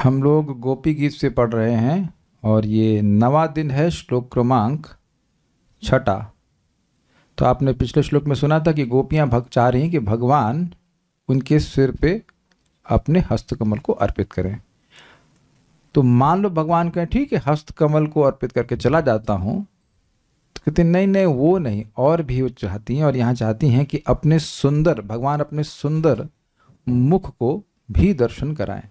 हम लोग गोपी गीत से पढ़ रहे हैं और ये 9वां दिन है, श्लोक क्रमांक 6। तो आपने पिछले श्लोक में सुना था कि गोपियां चाह रही कि भगवान उनके सिर पे अपने हस्तकमल को अर्पित करें। तो मान लो भगवान कहें ठीक है, हस्तकमल को अर्पित करके चला जाता हूँ, तो कहते नहीं नहीं, वो नहीं, और भी वो चाहती हैं। और यहाँ चाहती हैं कि अपने सुंदर भगवान अपने सुंदर मुख को भी दर्शन कराएं।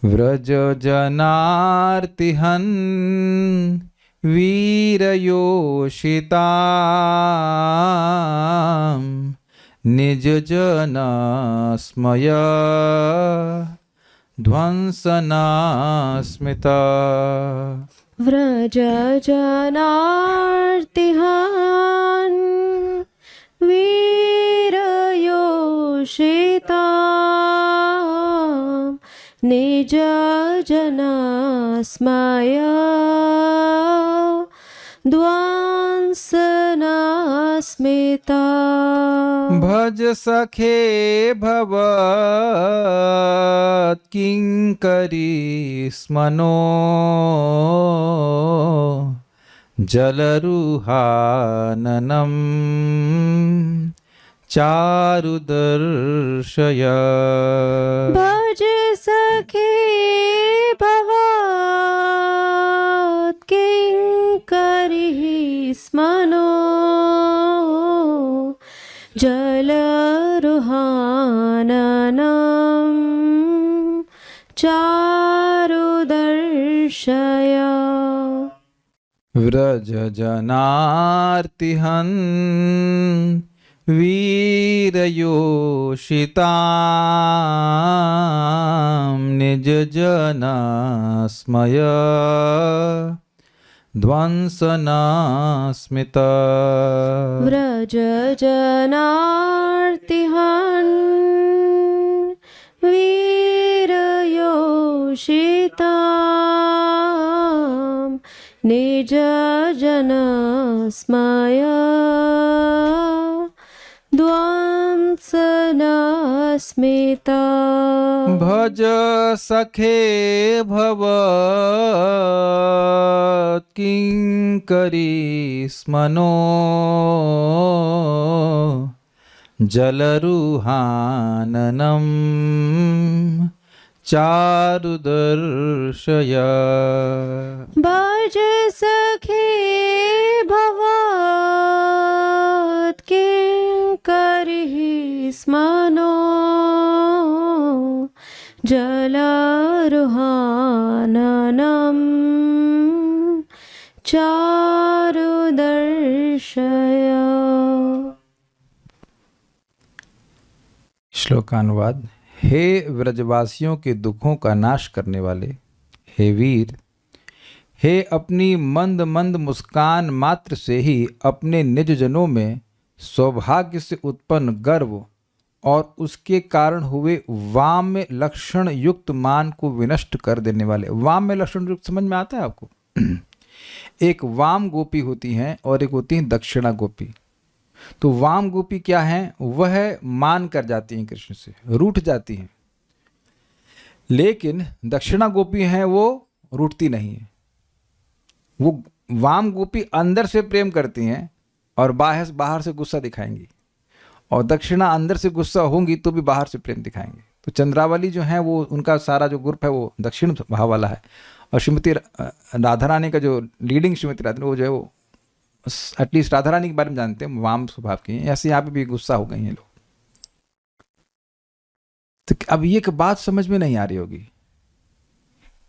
व्रज जनार्तिहन वीरयोषितां निज जना स्मय ध्वंसना स्मिता। व्रज जनार्तिहन वीरयोषितां निज जना स्मय ध्वंसना स्मिता। भज सखे भवत् किंकरी स्मनो जलरुहाननं चारुदर्शय। भज सखे भवत् किंकरीः स्मनो जलरुहाननं चारुदर्शय। व्रज जनार्तिहन वीरयोषितां निज जना स्मय ध्वंसना स्मिता। व्रज जनार्तिहन वीरयोषितां निज जना स्मय ध्वंसना स्मिता। भज सखे भवत् किंकरी स्मनो जलरुहाननं चारुदर्शय। भज सखे भवत् किंकरीः स्मनो जलरुहाननं चारुदर्शय। श्लोकानुवाद। हे व्रजवासियों के दुखों का नाश करने वाले, हे वीर, हे अपनी मंद मंद मुस्कान मात्र से ही अपने निज जनों में सौभाग्य से उत्पन्न गर्व और उसके कारण हुए वाम्य लक्षण युक्त मान को विनष्ट कर देने वाले। वाम्य लक्षण युक्त समझ में आता है आपको? एक वाम गोपी होती हैं और एक होती हैं दक्षिणा गोपी। तो वाम गोपी क्या है? वह मान कर जाती हैं, कृष्ण से रूठ जाती हैं। लेकिन दक्षिणा गोपी हैं वो रूठती नहीं है। वो वाम गोपी अंदर से प्रेम करती हैं और बाहर से गुस्सा दिखाएंगी, और दक्षिणा अंदर से गुस्सा होंगी तो भी बाहर से प्रेम दिखाएंगे। तो चंद्रावली जो है वो उनका सारा जो ग्रुप है वो दक्षिण भाव वाला है, और श्रीमती राधा रानी का जो लीडिंग श्रीमती राधा वो जो है वो एटलीस्ट राधा रानी के बारे में जानते हैं, वाम स्वभाव की हैं। ऐसे यहाँ पे भी गुस्सा हो गई हैं लोग। तो अब ये एक बात समझ में नहीं आ रही होगी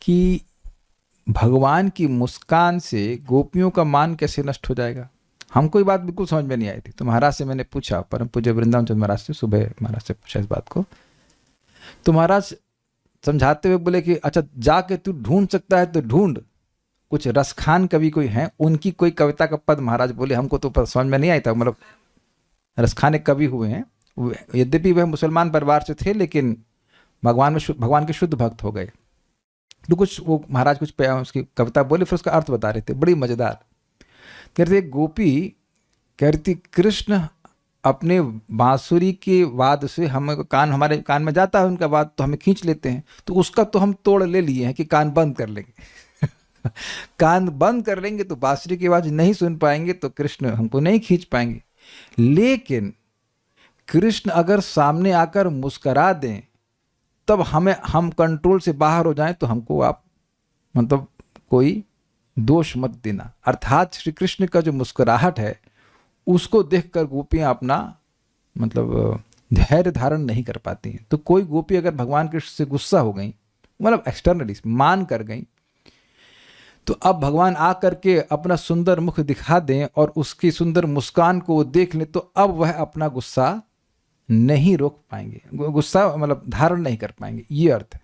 कि भगवान की मुस्कान से गोपियों का मान कैसे नष्ट हो जाएगा। हमको ये बात बिल्कुल समझ में नहीं आई थी। तो महाराज से मैंने पूछा, परम पूज्य वृंदावन चंद्र महाराज से, सुबह महाराज से पूछा इस बात को। तो महाराज समझाते हुए बोले कि अच्छा, जाके तू ढूंढ सकता है तो ढूंढ, कुछ रसखान कवि कोई हैं, उनकी कोई कविता का पद। महाराज बोले हमको तो समझ में नहीं आई था, मतलब रसखान एक कवि हुए हैं, यद्यपि वह मुसलमान परिवार से थे लेकिन भगवान के शुद्ध भक्त हो गए। तो कुछ वो महाराज कुछ उसकी कविता बोले, फिर उसका अर्थ बता रहे थे, बड़ी मजेदार। कह रहे थे गोपी कह रही थी कृष्ण अपने बांसुरी के वाद से हमें हमारे कान में जाता है उनका वाद, तो हमें खींच लेते हैं, तो उसका तो हम तोड़ ले लिए हैं कि कान बंद कर लेंगे। कान बंद कर लेंगे तो बांसुरी की आवाज नहीं सुन पाएंगे, तो कृष्ण हमको नहीं खींच पाएंगे। लेकिन कृष्ण अगर सामने आकर मुस्करा दें, तब हम कंट्रोल से बाहर हो जाएं, तो हमको आप मतलब कोई दोष मत देना। अर्थात श्री कृष्ण का जो मुस्कुराहट है उसको देखकर गोपियां अपना मतलब धैर्य धारण नहीं कर पाती हैं। तो कोई गोपी अगर भगवान कृष्ण से गुस्सा हो गई, मतलब एक्सटर्नली मान कर गई, तो अब भगवान आ करके अपना सुंदर मुख दिखा दें और उसकी सुंदर मुस्कान को वो देख लें, तो अब वह अपना गुस्सा नहीं रोक पाएंगे, गुस्सा मतलब धारण नहीं कर पाएंगे, ये अर्थ है।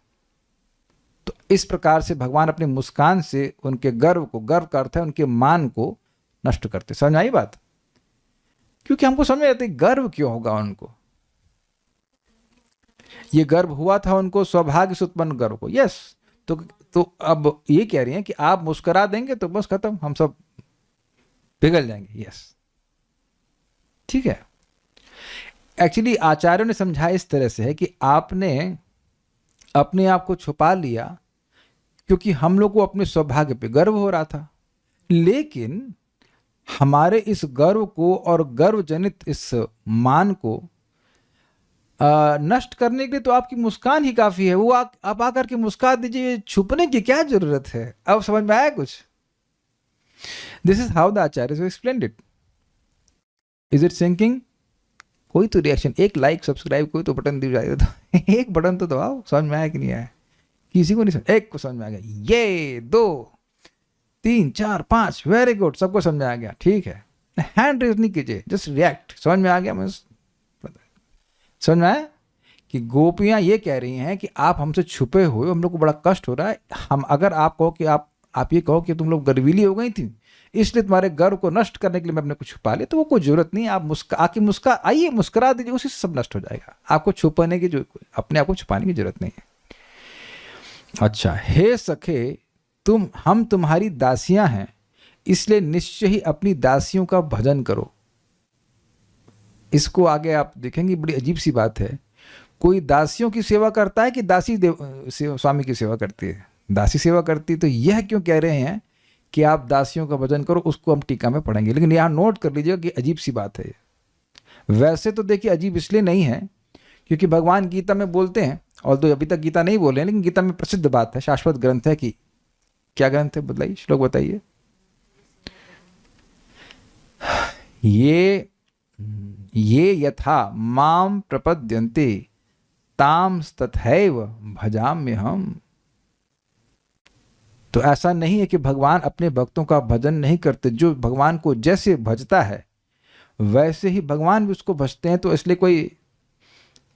तो इस प्रकार से भगवान अपनी मुस्कान से उनके गर्व का अर्थ है उनके मान को नष्ट करते। समझ आई बात? क्योंकि हमको समझ में आती गर्व क्यों होगा उनको। ये गर्व हुआ था उनको सौभाग्य से उत्पन्न गर्व को, यस। तो अब ये कह रही हैं कि आप मुस्कुरा देंगे तो बस खत्म, हम सब पिघल जाएंगे, यस, ठीक है। एक्चुअली आचार्यों ने समझाया इस तरह से है कि आपने अपने आप को छुपा लिया क्योंकि हम लोग को अपने सौभाग्य पे गर्व हो रहा था, लेकिन हमारे इस गर्व को और गर्व जनित इस मान को नष्ट करने के लिए तो आपकी मुस्कान ही काफी है। वो आप आकर के मुस्कुरा दीजिए, छुपने की क्या जरूरत है। अब समझ में आया कुछ? This is how the Acharya explained it. Is it sinking? कोई तो रिएक्शन, एक लाइक सब्सक्राइब कोई तो बटन दिया जाए, तो एक बटन तो दबाओ। समझ में आया कि नहीं आया? किसी को नहीं समझ, एक को समझ में आ गया, ये 2 3 4 5, वेरी गुड, सबको समझ में आ गया, ठीक है। हैंड रेज नहीं कीजिए, जस्ट रिएक्ट। समझ में आ गया? मैं समझ में आया कि गोपियां ये कह रही हैं कि आप हमसे छुपे हुए, हम लोग को बड़ा कष्ट हो रहा है। हम अगर आप कहो कि आप ये कहो कि तुम लोग गर्वीली हो गई थी, इसलिए तुम्हारे गर्व को नष्ट करने के लिए मैं अपने को छुपा लिया, तो वो कोई जरूरत नहीं। आप आइए मुस्कुरा दीजिए, उसी से सब नष्ट हो जाएगा। आपको छुपाने की अपने आप को छुपाने की जरूरत नहीं है। अच्छा, हे सखे, हम तुम्हारी दासियां हैं, इसलिए निश्चय ही अपनी दासियों का भजन करो। इसको आगे आप देखेंगे, बड़ी अजीब सी बात है। कोई दासियों की सेवा करता है कि दासी स्वामी की सेवा करती है? दासी सेवा करती। तो यह क्यों कह रहे हैं कि आप दासियों का भजन करो, उसको हम टीका में पढ़ेंगे। लेकिन यहाँ नोट कर लीजिएगा कि अजीब सी बात है। वैसे तो देखिए अजीब इसलिए नहीं है क्योंकि भगवान गीता में बोलते हैं, और तो अभी तक गीता नहीं बोले हैं, लेकिन गीता में प्रसिद्ध बात है, शाश्वत ग्रंथ है। कि क्या ग्रंथ है? बताइए, श्लोक बताइए। ये यथा माम प्रपद्यन्ते ताम तथैव भजाम्यहम्। तो ऐसा नहीं है कि भगवान अपने भक्तों का भजन नहीं करते। जो भगवान को जैसे भजता है वैसे ही भगवान भी उसको भजते हैं। तो इसलिए कोई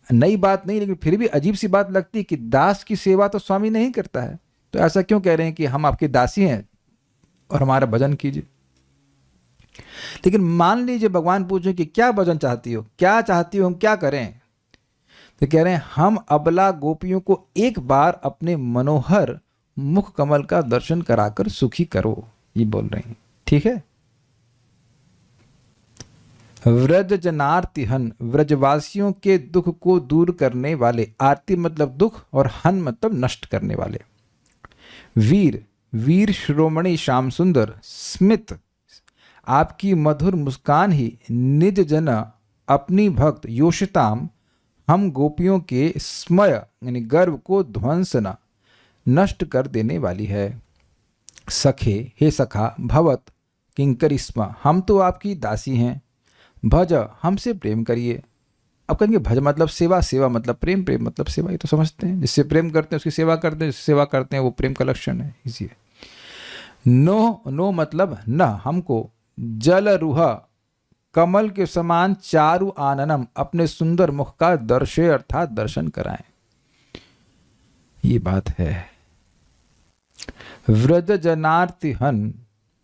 नई बात नहीं, लेकिन फिर भी अजीब सी बात लगती है कि दास की सेवा तो स्वामी नहीं करता है। तो ऐसा क्यों कह रहे हैं कि हम आपके दासी हैं और हमारा भजन कीजिए। लेकिन मान लीजिए भगवान पूछे कि क्या भजन चाहती हो, क्या चाहती हो हम क्या करें, तो कह रहे हैं हम अबला गोपियों को एक बार अपने मनोहर मुख कमल का दर्शन कराकर सुखी करो, ये बोल रहे हैं। ठीक है। व्रज जनार्ति हन, व्रजवासियों के दुख को दूर करने वाले। आरती मतलब दुख और हन मतलब नष्ट करने वाले। वीर शिरोमणि श्याम सुंदर स्मित, आपकी मधुर मुस्कान ही निज जन अपनी भक्त योषिताम, हम गोपियों के स्मय यानी गर्व को ध्वंसना नष्ट कर देने वाली है। सखे, हे सखा, भवत किंकरी स्म, हम तो आपकी दासी हैं। भज, हमसे प्रेम करिए। अब कहेंगे भज मतलब सेवा, सेवा मतलब प्रेम, प्रेम मतलब सेवा, ये तो समझते हैं। जिससे प्रेम करते हैं उसकी सेवा करते हैं, जिससे सेवा करते हैं वो प्रेम का लक्षण है। इसी नो मतलब न, हमको जल रूह कमल के समान चारु आननम, अपने सुंदर मुख का दर्शे अर्थात दर्शन कराएं। ये बात है। व्रज जनार्ति हन,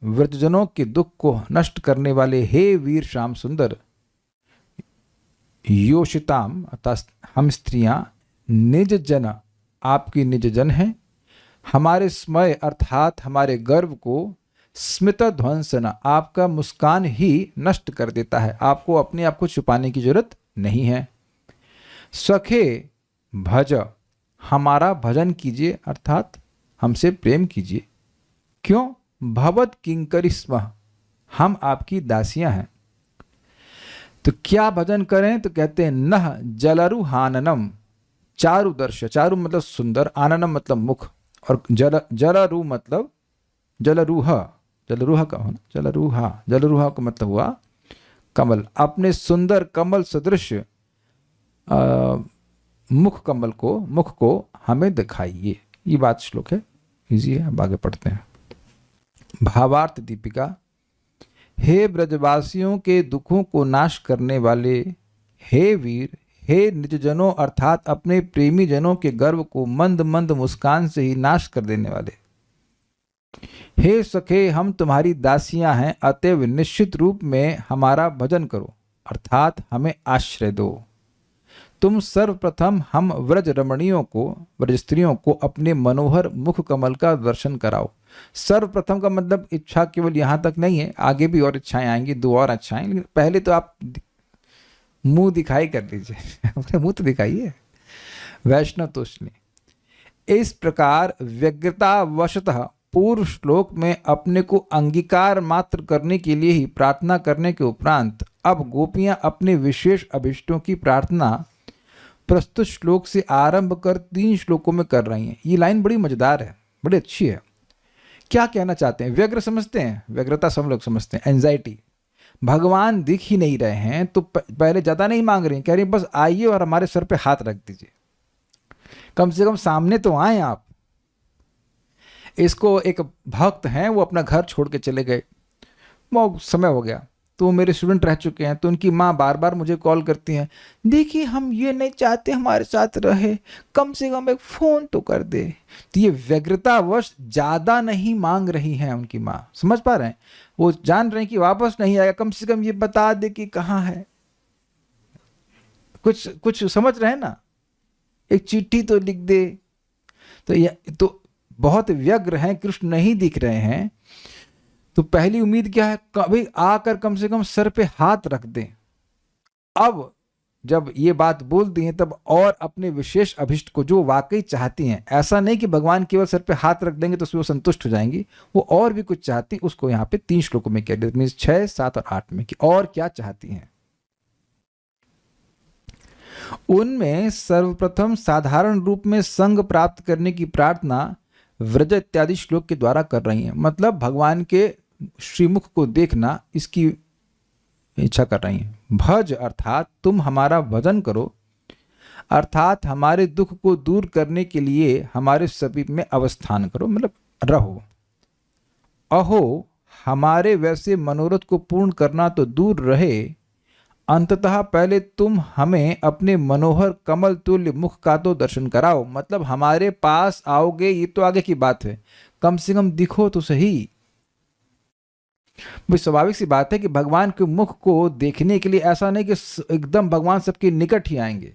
व्रजजनों के दुख को नष्ट करने वाले हे वीर श्याम सुंदर। योषिताम अर्थात हम स्त्रियां, निज जन आपकी निज जन हैं। हमारे स्मय अर्थात हमारे गर्व को स्मित ध्वंसन, आपका मुस्कान ही नष्ट कर देता है, आपको अपने आप को छुपाने की जरूरत नहीं है। सखे भज, हमारा भजन कीजिए अर्थात हमसे प्रेम कीजिए। क्यों? भवत किंकरी स्म, हम आपकी दासियां हैं। तो क्या भजन करें? तो कहते हैं नह जलरुहाननम, चारु दर्श, चारु मतलब सुंदर, आननम मतलब मुख, और जलरु मतलब जलरूह, जलरूह का होना, जलरूहा का मतलब हुआ कमल। अपने सुंदर कमल सदृश मुख को हमें दिखाइए। ये बात श्लोक है, इजी है, अब आगे पढ़ते हैं। भावार्थ दीपिका। हे ब्रजवासियों के दुखों को नाश करने वाले, हे वीर, हे निजजनों अर्थात अपने प्रेमी जनों के गर्व को मंद मंद मुस्कान से ही नाश कर देने वाले, हे सखे हम तुम्हारी दासियां हैं, अतएव निश्चित रूप में हमारा भजन करो अर्थात हमें आश्रय दो। तुम सर्वप्रथम हम व्रज रमणियों को, व्रज स्त्रियों को अपने मनोहर मुख कमल का दर्शन कराओ। सर्वप्रथम का मतलब इच्छा केवल यहाँ तक नहीं है, आगे भी और इच्छाएं आएंगी, 2 और इच्छाएं, लेकिन पहले तो आप मुंह दिखाई कर लीजिए अपने मुंह तो दिखाइए। वैष्णव तुष्णि। इस प्रकार व्यग्रतावशतः पूर्व श्लोक में अपने को अंगीकार मात्र करने के लिए ही प्रार्थना करने के उपरांत अब गोपियां अपने विशेष अभिष्टों की प्रार्थना प्रस्तुत श्लोक से आरंभ कर 3 श्लोकों में कर रही हैं। ये लाइन बड़ी मजेदार है, बड़ी अच्छी है। क्या कहना चाहते हैं? व्यग्र समझते हैं, व्यग्रता सब लोग समझते हैं, एंजाइटी। भगवान दिख ही नहीं रहे हैं तो पहले ज्यादा नहीं मांग रही, कह रही बस आइए और हमारे सर पे हाथ रख दीजिए, कम से कम सामने तो आए आप। इसको एक भक्त हैं, वो अपना घर छोड़ के चले गए, वो समय हो गया, तो मेरे स्टूडेंट रह चुके हैं, तो उनकी माँ बार बार मुझे कॉल करती हैं, देखिए हम ये नहीं चाहते हमारे साथ रहे, कम से कम एक फ़ोन तो कर दे। तो ये व्यग्रतावश ज़्यादा नहीं मांग रही हैं उनकी माँ, समझ पा रहे हैं? वो जान रहे हैं कि वापस नहीं आएगा, कम से कम ये बता दे कि कहाँ है, कुछ समझ रहे हैं ना, एक चिट्ठी तो लिख दे। तो ये तो बहुत व्यग्र हैं, कृष्ण नहीं दिख रहे हैं, तो पहली उम्मीद क्या है? कभी आकर कम से कम सर पे हाथ रख दें। अब जब ये बात बोल दी है तब और अपने विशेष अभिष्ट को जो वाकई चाहती हैं, ऐसा नहीं कि भगवान केवल सर पे हाथ रख देंगे तो उसमें वो संतुष्ट हो जाएंगी, वो और भी कुछ चाहती, उसको यहाँ पे 3 श्लोकों में कह दिया, 6, 7 और 8 में कि और क्या चाहती हैं। उनमें सर्वप्रथम साधारण रूप में संग प्राप्त करने की प्रार्थना व्रज इत्यादि श्लोक के द्वारा कर रही हैं, मतलब भगवान के श्रीमुख को देखना, इसकी इच्छा कर रही हैं। भज अर्थात तुम हमारा भजन करो, अर्थात हमारे दुख को दूर करने के लिए हमारे समीप में अवस्थान करो, मतलब रहो। अहो हमारे वैसे मनोरथ को पूर्ण करना तो दूर रहे, अंततः पहले तुम हमें अपने मनोहर कमल तुल्य मुख का तो दर्शन कराओ, मतलब हमारे पास आओगे ये तो आगे की बात है, कम से कम दिखो तो सही। भाई स्वाभाविक सी बात है कि भगवान के मुख को देखने के लिए ऐसा नहीं कि एकदम भगवान सबके निकट ही आएंगे।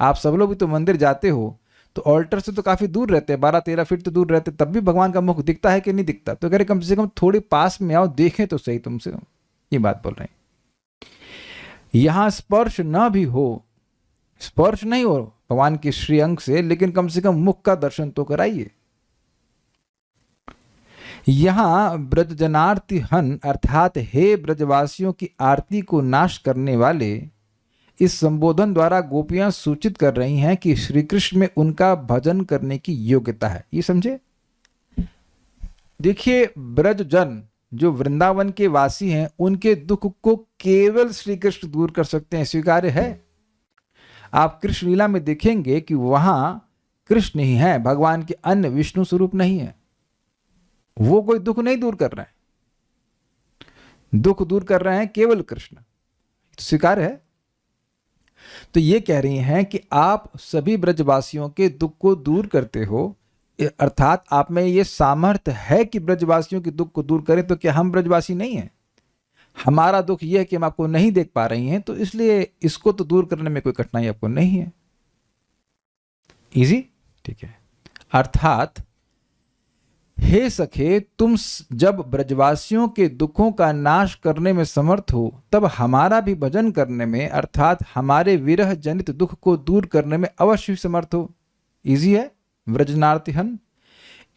आप सब लोग भी तो मंदिर जाते हो तो ऑल्टर से तो काफी दूर रहते हैं, 12-13 फीट तो दूर रहते, तब भी भगवान का मुख दिखता है कि नहीं दिखता? तो कह रहे कम से कम थोड़ी पास में आओ, देखें तो सही तुमसे, ये बात बोल रहे हैं। यहां स्पर्श न भी हो, स्पर्श नहीं हो भगवान के श्रीअंग से, लेकिन कम से कम मुख का दर्शन तो कराइए। यहां ब्रजजनार्ति हन अर्थात हे ब्रजवासियों की आरती को नाश करने वाले, इस संबोधन द्वारा गोपियां सूचित कर रही हैं कि श्री कृष्ण में उनका भजन करने की योग्यता है। ये समझे? देखिए ब्रजजन जो वृंदावन के वासी हैं, उनके दुख को केवल श्री कृष्ण दूर कर सकते हैं, स्वीकार्य है। आप कृष्ण लीला में देखेंगे कि वहां कृष्ण ही है, भगवान के अन्य विष्णु स्वरूप नहीं है। वो कोई दुख नहीं दूर कर रहे हैं, दुख दूर कर रहे हैं केवल कृष्ण, स्वीकार्य है। तो ये कह रही हैं कि आप सभी ब्रजवासियों के दुख को दूर करते हो, अर्थात आप में ये सामर्थ्य है कि ब्रजवासियों के दुख को दूर करें। तो क्या हम ब्रजवासी नहीं हैं? हमारा दुख यह है कि हम आपको नहीं देख पा रही हैं, तो इसलिए इसको तो दूर करने में कोई कठिनाई आपको नहीं है। इजी, ठीक है। अर्थात हे सखे, तुम जब ब्रजवासियों के दुखों का नाश करने में समर्थ हो, तब हमारा भी भजन करने में अर्थात हमारे विरह जनित दुख को दूर करने में अवश्य समर्थ हो। इजी है, व्रजनार्तिहन।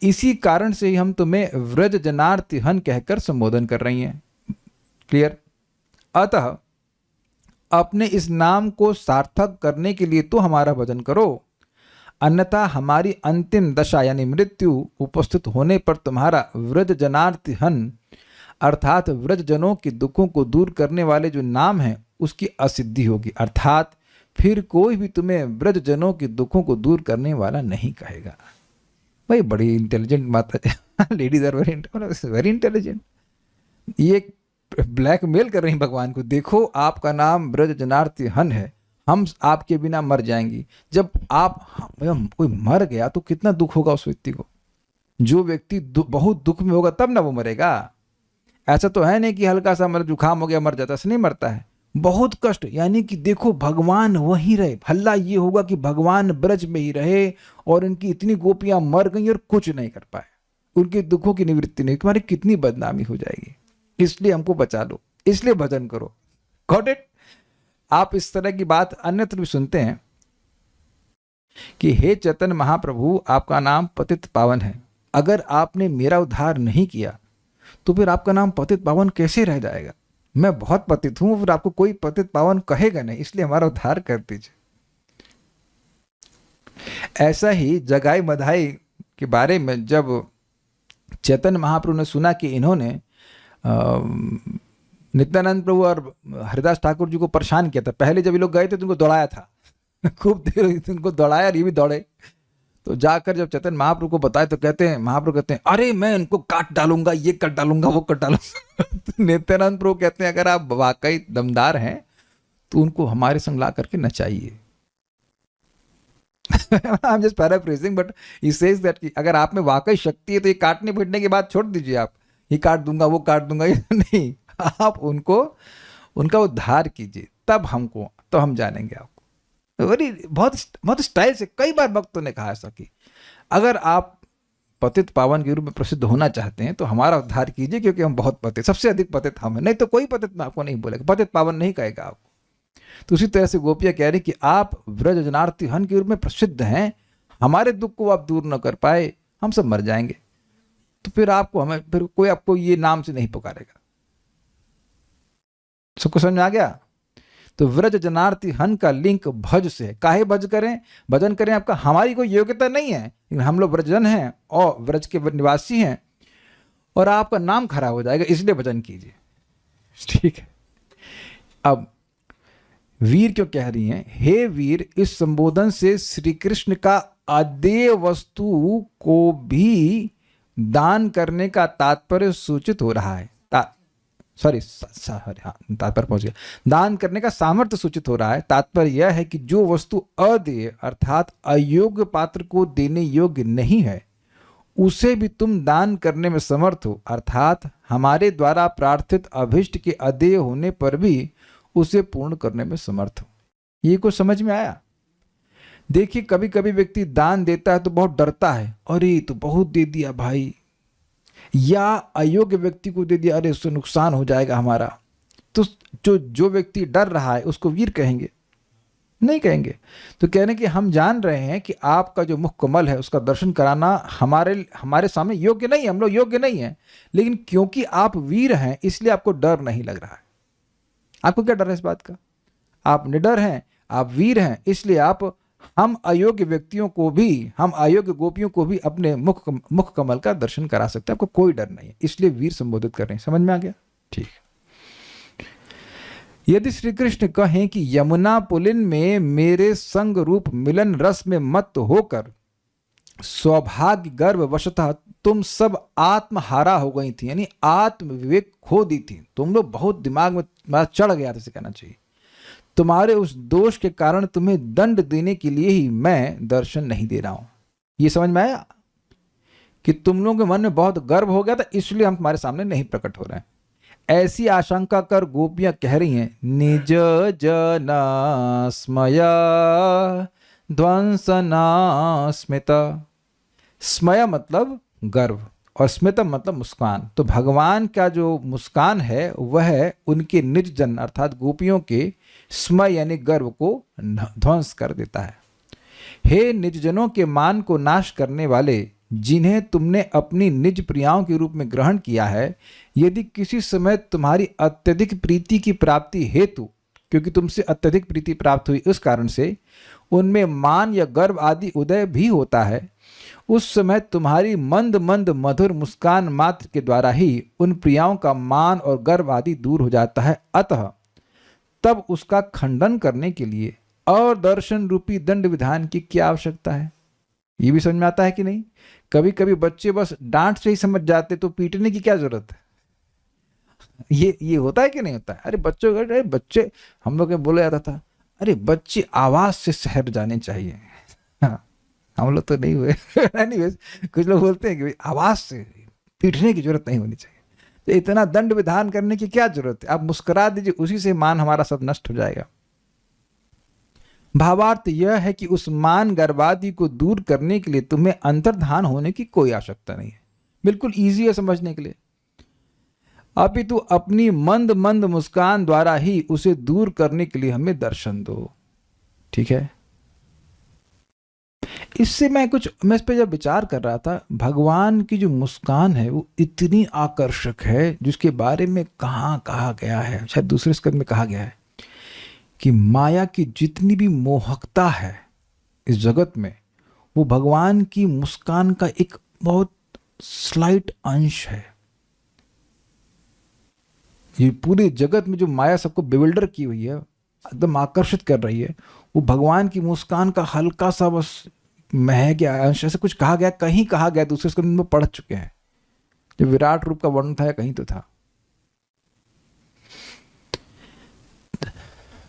इसी कारण से ही हम तुम्हें व्रज जनार्तिहन कहकर संबोधन कर रही हैं। क्लियर? अतः अपने इस नाम को सार्थक करने के लिए तो हमारा भजन करो, अन्यथा हमारी अंतिम दशा यानी मृत्यु उपस्थित होने पर तुम्हारा व्रज जनार्तिहन अर्थात व्रज जनों के दुखों को दूर करने वाले जो नाम है उसकी असिद्धि होगी, अर्थात फिर कोई भी तुम्हें व्रज जनों के दुखों को दूर करने वाला नहीं कहेगा। भाई बड़ी इंटेलिजेंट बात है। Ladies are very intelligent. ये ब्लैकमेल कर रही भगवान को, देखो आपका नाम ब्रज जनार्तिहन है, हम आपके बिना मर जाएंगी। जब आप कोई मर गया तो कितना दुख होगा उस व्यक्ति को। जो व्यक्ति बहुत दुख में होगा तब ना वो मरेगा। ऐसा तो है नहीं कि हल्का सा मतलब जुकाम हो गया मर जाता, ऐसा नहीं मरता है, बहुत कष्ट। यानी कि देखो भगवान वहीं रहे, हल्ला ये होगा कि भगवान ब्रज में ही रहे और इनकी इतनी गोपियां मर गई और कुछ नहीं कर पाए, उनके दुखों की निवृत्ति नहीं, तुम्हारी कितनी बदनामी हो जाएगी। इसलिए हमको बचा लो, इसलिए भजन करो। Got it? आप इस तरह की बात अन्यत्र भी सुनते हैं कि हे चैतन्य महाप्रभु, आपका नाम पतित पावन है, अगर आपने मेरा उद्धार नहीं किया तो फिर आपका नाम पतित पावन कैसे रह जाएगा? मैं बहुत पतित हूं, फिर आपको कोई पतित पावन कहेगा नहीं, इसलिए हमारा उद्धार कर दीजिए। ऐसा ही जगाई मधाई के बारे में जब चैतन्य महाप्रभु ने सुना कि इन्होंने नित्यानंद प्रभु और हरिदास ठाकुर जी को परेशान किया था, पहले जब ये लोग गए थे तो उनको दौड़ाया था, खूब देर उनको दौड़ाया और ये भी दौड़े। तो जाकर जब चैतन्य महाप्रभु को बताए तो कहते हैं, महाप्रभु कहते हैं अरे मैं इनको काट डालूंगा, ये कर डालूंगा, वो कर डालूंगा। तो नित्यानंद प्रभु कहते हैं अगर आप वाकई दमदार हैं तो उनको हमारे संग ला करके नचाइए। I am just paraphrasing but he says that कि अगर आप में वाकई शक्ति है तो ये काटने पीटने के बाद छोड़ दीजिए, आप ये काट दूंगा वो काट दूंगा, ये नहीं, आप उनको उनका उद्धार कीजिए, तब हमको तो हम जानेंगे आपको। बहुत बहुत स्टाइल से कई बार भक्तों ने कहा ऐसा कि अगर आप पतित पावन के रूप में प्रसिद्ध होना चाहते हैं तो हमारा उद्धार कीजिए, क्योंकि हम बहुत पतित, सबसे अधिक पतित हम हैं, नहीं तो कोई पतित आपको नहीं बोलेगा, पतित पावन नहीं कहेगा आपको। तो उसी तरह से गोपियां कह रही कि आप व्रज जनार्तिहन के रूप में प्रसिद्ध हैं, हमारे दुख को आप दूर न कर पाए, हम सब मर जाएंगे, तो फिर आपको हमें फिर कोई आपको ये नाम से नहीं पुकारेगा। सबको समझ में आ गया? तो व्रज जनार्तिहन का लिंक भज से है। काहे भज करें, भजन करें आपका, हमारी कोई योग्यता नहीं है, हम लोग व्रजन हैं और व्रज के निवासी हैं और आपका नाम खराब हो जाएगा, इसलिए भजन कीजिए। ठीक है। अब वीर क्यों कह रही हैं? हे वीर, इस संबोधन से श्री कृष्ण का अदेय वस्तु को भी दान करने का तात्पर्य सूचित हो रहा है। तात्पर्य पहुंच गया। दान करने का सामर्थ्य सूचित हो रहा है। तात्पर्य यह है कि जो वस्तु अदेय अर्थात अयोग्य पात्र को देने योग्य नहीं है, उसे भी तुम दान करने में समर्थ हो, अर्थात हमारे द्वारा प्रार्थित अभिष्ट के अदेय होने पर भी उसे पूर्ण करने में समर्थ हो। ये कुछ समझ में आया? देखिए कभी कभी व्यक्ति दान देता है तो बहुत डरता है, अरे तो बहुत दे दिया भाई, या अयोग्य व्यक्ति को दे दिया, अरे उससे नुकसान हो जाएगा हमारा। तो जो व्यक्ति डर रहा है उसको वीर कहेंगे? नहीं कहेंगे। तो कह रहे हैं कि हम जान रहे हैं कि आपका जो मुख कमल है उसका दर्शन कराना हमारे सामने योग्य नहीं है, हम लोग योग्य नहीं है, लेकिन क्योंकि आप वीर हैं इसलिए आपको डर नहीं लग रहा है। आपको क्या डर है इस बात का? आप निडर हैं, आप वीर हैं, इसलिए आप हम अयोग्य व्यक्तियों को भी, हम अयोग्य गोपियों को भी अपने मुख कमल का दर्शन करा सकते हैं, आपको कोई डर नहीं है, इसलिए वीर संबोधित कर रहे हैं। समझ में आ गया? ठीक। यदि श्री कृष्ण कहें कि यमुना पुलिन में मेरे संग रूप मिलन रस में मत होकर सौभाग्य गर्व वशतः तुम सब आत्महारा हो गई थी, यानी आत्म विवेक खो दी थी, तुम लोग बहुत दिमाग में चढ़ गया था, इसे कहना चाहिए। तुम्हारे उस दोष के कारण तुम्हें दंड देने के लिए ही मैं दर्शन नहीं दे रहा हूं। ये समझ में आया कि तुम लोगों के मन में बहुत गर्व हो गया था, इसलिए हम तुम्हारे सामने नहीं प्रकट हो रहे हैं। ऐसी आशंका कर गोपियां कह रही हैं, निज जना स्मया ध्वंसना स्मिता। स्मया मतलब गर्व और स्मितम मतलब मुस्कान। तो भगवान का जो मुस्कान है वह उनके निज जन अर्थात गोपियों के स्मय यानी गर्व को ध्वंस कर देता है। हे निज जनों के मान को नाश करने वाले, जिन्हें तुमने अपनी निज प्रियाओं के रूप में ग्रहण किया है, यदि किसी समय तुम्हारी अत्यधिक प्रीति की प्राप्ति हेतु, क्योंकि तुमसे अत्यधिक प्रीति प्राप्त हुई उस कारण से उनमें मान या गर्व आदि उदय भी होता है, उस समय तुम्हारी मंद मंद मधुर मुस्कान मात्र के द्वारा ही उन प्रियाओं का मान और गर्व आदि दूर हो जाता है। अतः तब उसका खंडन करने के लिए और दर्शन रूपी दंड विधान की क्या आवश्यकता है? ये भी समझ में आता है कि नहीं? कभी कभी बच्चे बस डांट से ही समझ जाते, तो पीटने की क्या जरूरत है? ये होता है कि नहीं होता है? अरे बच्चे हम लोग बोला जाता था, अरे बच्चे आवाज से शहर जाने चाहिए। हाँ, हम लोग तो नहीं हुए। एनीवेज, कुछ लोग बोलते हैं कि भाई आवाज से पीटने की जरूरत नहीं होनी चाहिए। तो इतना दंड विधान करने की क्या जरूरत है? आप मुस्कुरा दीजिए, उसी से मान हमारा सब नष्ट हो जाएगा। भावार्थ यह है कि उस मान गर्वादि को दूर करने के लिए तुम्हें अंतर्धान होने की कोई आवश्यकता नहीं है। बिल्कुल ईजी है समझने के लिए। अपितु अपनी मंद मंद मुस्कान द्वारा ही उसे दूर करने के लिए हमें दर्शन दो। ठीक है, इससे मैं इस पे जब विचार कर रहा था, भगवान की जो मुस्कान है वो इतनी आकर्षक है, जिसके बारे में कहाँ कहा गया है, शायद दूसरे स्कंद में कहा गया है कि माया की जितनी भी मोहकता है इस जगत में, वो भगवान की मुस्कान का एक बहुत स्लाइट अंश है। ये पूरे जगत में जो माया सबको बेविल्डर की हुई है, एकदम आकर्षित कर रही है, वो भगवान की मुस्कान का हल्का सा बस महक गया अंश, ऐसे कुछ कहा गया, कहीं कहा गया, दूसरे स्कंद में पढ़ चुके हैं। जो विराट रूप का वर्णन था, कहीं तो था,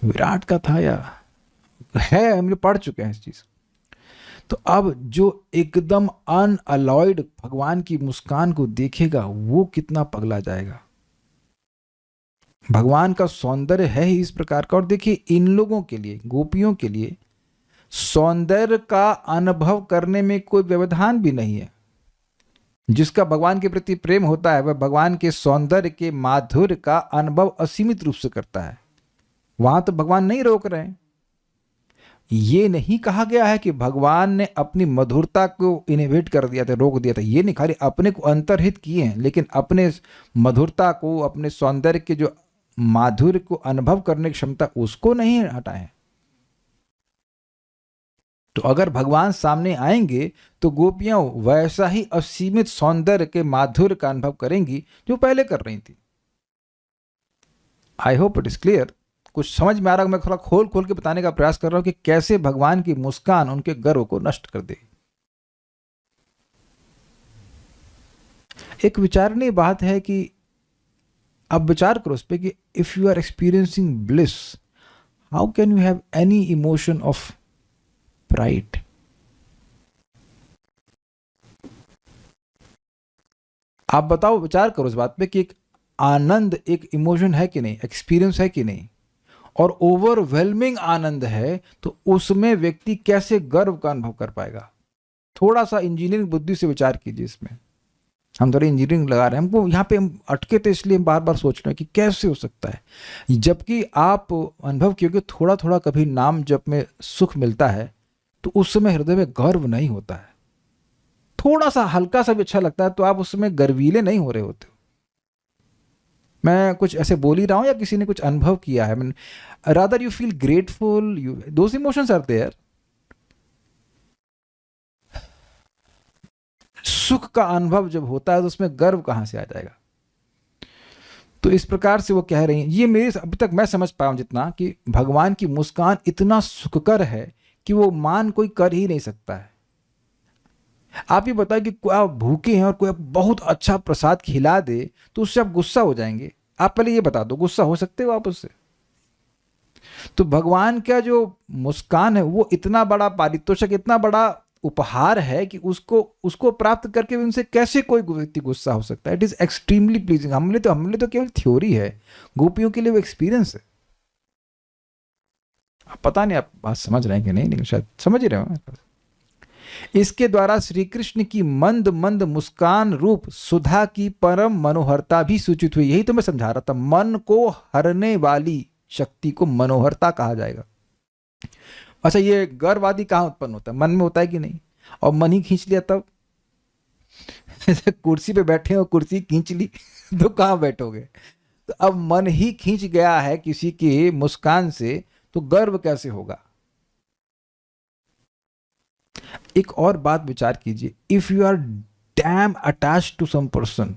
विराट का था या है, हम लोग पढ़ चुके हैं इस चीज। तो अब जो एकदम अनअलॉयड भगवान की मुस्कान को देखेगा वो कितना पगला जाएगा। भगवान का सौंदर्य है ही इस प्रकार का। और देखिए, इन लोगों के लिए, गोपियों के लिए सौंदर्य का अनुभव करने में कोई व्यवधान भी नहीं है। जिसका भगवान के प्रति प्रेम होता है वह भगवान के सौंदर्य के माधुर्य का अनुभव असीमित रूप से करता है। वहां तो भगवान नहीं रोक रहे हैं। ये नहीं कहा गया है कि भगवान ने अपनी मधुरता को इनहिबिट कर दिया था, रोक दिया था। ये नहीं, खाली अपने को अंतर्हित किए हैं, लेकिन अपने मधुरता को, अपने सौंदर्य के जो माधुर्य को अनुभव करने की क्षमता, उसको नहीं हटाए। तो अगर भगवान सामने आएंगे तो गोपियां वैसा ही असीमित सौंदर्य के माधुर्य का अनुभव करेंगी जो पहले कर रही थी। I hope it is clear. कुछ समझ में आ रहा है? मैं थोड़ा खोल खोल के बताने का प्रयास कर रहा हूं कि कैसे भगवान की मुस्कान उनके गर्व को नष्ट कर दे। एक विचारणीय बात है कि अब विचार करो उस पर कि if you are experiencing bliss, how can you have any emotion of pride? आप बताओ, विचार करो इस बात पे कि एक आनंद एक इमोशन है कि नहीं, एक्सपीरियंस है कि नहीं, और ओवरवेलमिंग आनंद है, तो उसमें व्यक्ति कैसे गर्व का अनुभव कर पाएगा? थोड़ा सा इंजीनियरिंग बुद्धि से विचार कीजिए इसमें। हम थोड़ी इंजीनियरिंग लगा रहे हैं, हमको यहाँ पे हम अटके थे, इसलिए हम बार बार सोच रहे हैं कि कैसे हो सकता है। जबकि आप अनुभव किए थोड़ा थोड़ा कभी नाम जप में सुख मिलता है तो उस समय हृदय में गर्व नहीं होता है। थोड़ा सा हल्का सा भी अच्छा लगता है तो आप उस समय गर्वीले नहीं हो रहे होते हो। मैं कुछ ऐसे बोल ही रहा हूं या किसी ने कुछ अनुभव किया है? Rather you feel grateful, you those emotions are there. सुख का अनुभव जब होता है तो उसमें गर्व कहां से आ जाएगा? तो इस प्रकार से वो कह रही हैं, ये मेरे अभी तक मैं समझ पाया हूं जितना, कि भगवान की मुस्कान इतना सुखकर है कि वो मान कोई कर ही नहीं सकता है। आप ये बताएं कि आप भूखे हैं और कोई बहुत अच्छा प्रसाद खिला दे तो उससे आप गुस्सा हो जाएंगे? आप पहले ये बता दो, गुस्सा हो सकते हो आप उससे? तो भगवान का जो मुस्कान है वो इतना बड़ा पारितोषिक, इतना बड़ा उपहार है कि उसको प्राप्त करके उनसे कैसे कोई व्यक्ति गुस्सा हो सकता है? It is extremely pleasing. हमने तो केवल थ्योरी है, गोपियों के लिए वो एक्सपीरियंस है। पता नहीं आप बात समझ रहे हैं कि नहीं, लेकिन शायद समझ ही रहे हो। इसके द्वारा श्री कृष्ण की मंद मंद मुस्कान रूप सुधा की परम मनोहरता भी सूचित हुई। यही तो मैं समझा रहा था, मन को हरने वाली शक्ति को मनोहरता कहा जाएगा। अच्छा, ये गर्व आदि कहाँ उत्पन्न होता है? मन में होता है कि नहीं? और मन ही खींच लिया तब कुर्सी पे बैठे हो, कुर्सी खींच ली तो कहाँ बैठोगे? तो अब मन ही खींच गया है किसी की मुस्कान से, तो गर्व कैसे होगा? एक और बात विचार कीजिए, if you are damn attached to some person,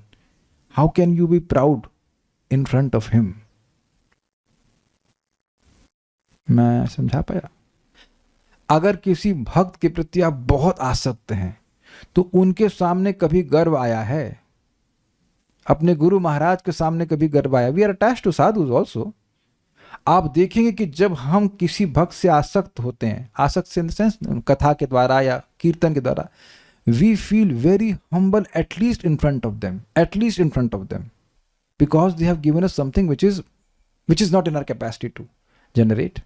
how can you be proud in front of him? मैं समझा पाया? अगर किसी भक्त के प्रति आप बहुत आसक्त हैं तो उनके सामने कभी गर्व आया है? अपने गुरु महाराज के सामने कभी गर्व आया? We are attached to sadhus also. आप देखेंगे कि जब हम किसी भक्त से आसक्त होते हैं, आसक्त से इन द सेंस कथा के द्वारा या कीर्तन के द्वारा, we feel very humble at least in front of them, at least in front of them, because they have given us something which is not in our capacity to generate.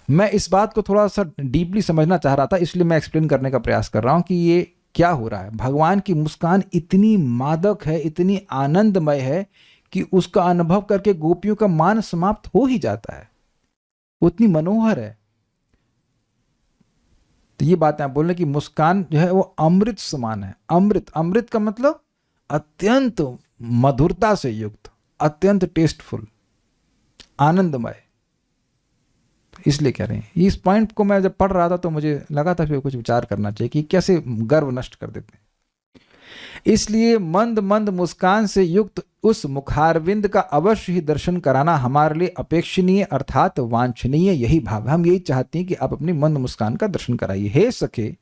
मैं इस बात को थोड़ा सा डीपली समझना चाह रहा था, इसलिए मैं एक्सप्लेन करने का प्रयास कर रहा हूं कि ये क्या हो रहा है। भगवान की मुस्कान इतनी मादक है, इतनी आनंदमय है कि उसका अनुभव करके गोपियों का मान समाप्त हो ही जाता है, उतनी मनोहर है। तो ये बात आप बोल रहे कि मुस्कान जो है वो अमृत समान है। अमृत, अमृत का मतलब अत्यंत मधुरता से युक्त, अत्यंत टेस्टफुल, आनंदमय। इसलिए कह रहे हैं। इस पॉइंट को मैं जब पढ़ रहा था तो मुझे लगा था फिर कुछ विचार करना चाहिए कि कैसे गर्व नष्ट कर देते हैं। इसलिए मंद मंद मुस्कान से युक्त उस मुखारविंद का अवश्य ही दर्शन कराना हमारे लिए अपेक्षणीय अर्थात वांछनीय यही भाव है। हम यही चाहते हैं कि आप अपनी मंद मुस्कान का दर्शन कराइए। हे सखे,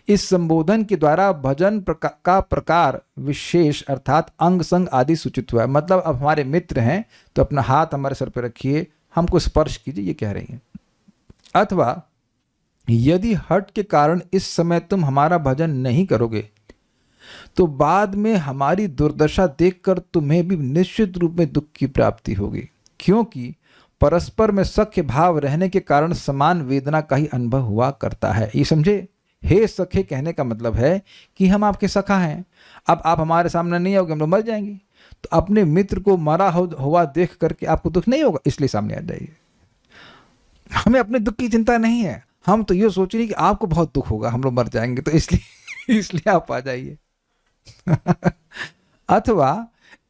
इस संबोधन के द्वारा भजन का प्रकार विशेष अर्थात अंग संग आदि सूचित हुआ है। मतलब अब हमारे मित्र हैं तो अपना हाथ हमारे सर पर रखिए, हमको स्पर्श कीजिए, ये कह रही हैं। अथवा यदि हट के कारण इस समय तुम हमारा भजन नहीं करोगे तो बाद में हमारी दुर्दशा देखकर तुम्हें भी निश्चित रूप में दुख की प्राप्ति होगी, क्योंकि परस्पर में सख्य भाव रहने के कारण समान वेदना का ही अनुभव हुआ करता है। ये समझे? हे सखे कहने का मतलब है कि हम आपके सखा हैं, अब आप हमारे सामने नहीं आओगे, हम लोग मर जाएंगे। तो अपने मित्र को मरा हुआ देख करके आपको दुख नहीं होगा, इसलिए सामने आ जाइए। हमें अपने दुख की चिंता नहीं है, हम तो ये सोच रहे कि आपको बहुत दुख होगा, हम लोग मर जाएंगे, तो इसलिए आप आ जाइए। अथवा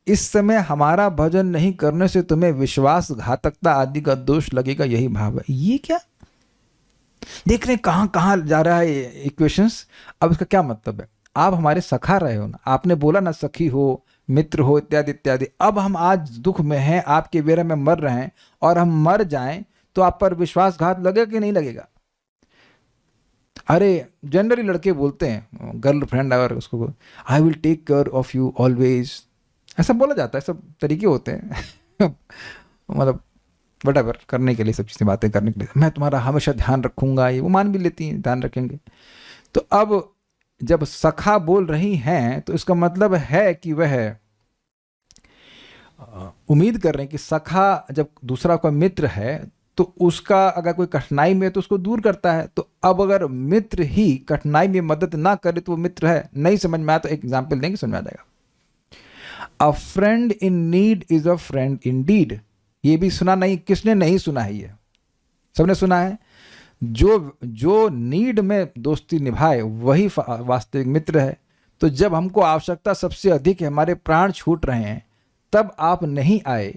इस समय हमारा भजन नहीं करने से तुम्हें विश्वासघातकता आदि का दोष लगेगा, यही भाव है। ये क्या देख रहे हैं, कहाँ कहाँ जा रहा है इक्वेशंस। अब इसका क्या मतलब है? आप हमारे सखा रहे हो ना, आपने बोला ना सखी हो, मित्र हो, इत्यादि इत्यादि। अब हम आज दुख में हैं, आपके विरह में मर रहे हैं, और हम मर जाएं तो आप पर विश्वासघात लगेगा कि नहीं लगेगा? अरे जनरली लड़के बोलते हैं, गर्लफ्रेंड और उसको, I will take care of you always, ऐसा बोला जाता है, सब तरीके होते हैं मतलब वटएवर करने के लिए, सब चीज़ें बातें करने के लिए, मैं तुम्हारा हमेशा ध्यान रखूंगा, ये वो मान भी लेती हैं, ध्यान रखेंगे। तो अब जब सखा बोल रही हैं तो इसका मतलब है कि वह उम्मीद कर रहे हैं कि सखा जब दूसरा कोई मित्र है तो उसका अगर कोई कठिनाई में है तो उसको दूर करता है। तो अब अगर मित्र ही कठिनाई में मदद ना करे तो वो मित्र है? नहीं समझ में आया तो एक एग्जाम्पल देंगे, समझ में आ जाएगा। A friend in need is a friend in deed. ये भी सुना नहीं? किसने नहीं सुना है? ये सबने सुना है। जो नीड में दोस्ती निभाए वही वास्तविक मित्र है। तो जब हमको आवश्यकता सबसे अधिक है, हमारे प्राण छूट रहे हैं, तब आप नहीं आए,